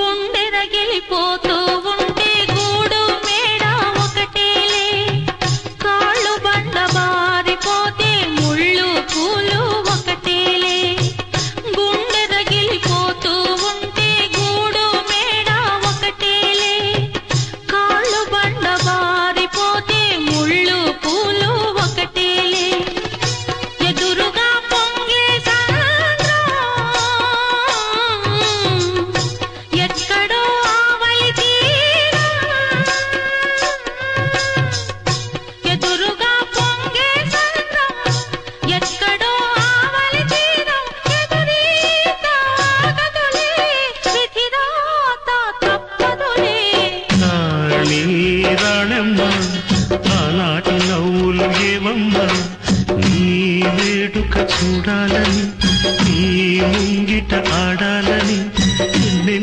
గుండె రగిలిపోతూ ఉంటే గూడు మేడ ఒకటేలే కాళ్ళు బండ బారిపోతే ముళ్ళు పూలు ఒకటేలే గుండె రగిలిపోతూ ఉంటే గూడు మేడ ఒకటేలే కాళ్ళు బండ బారిపోతే ముళ్ళు పూలు ఒకటేలే ఎదురుగా పొంగే సంద్రం ఎక్కడో ఆవలి తీరం ఎదురుగా పొంగే సంద్రం ఎక్కడో ఆవలి తీరం ఎదురీత ఆగదులే విధిరాత తప్పదులే నాళీ రాణమ్మ ఆనాటి నవ్వులు ఏవమ్మా నీ వేడుక చూడాలని నీ ముంగిట ఆడాలని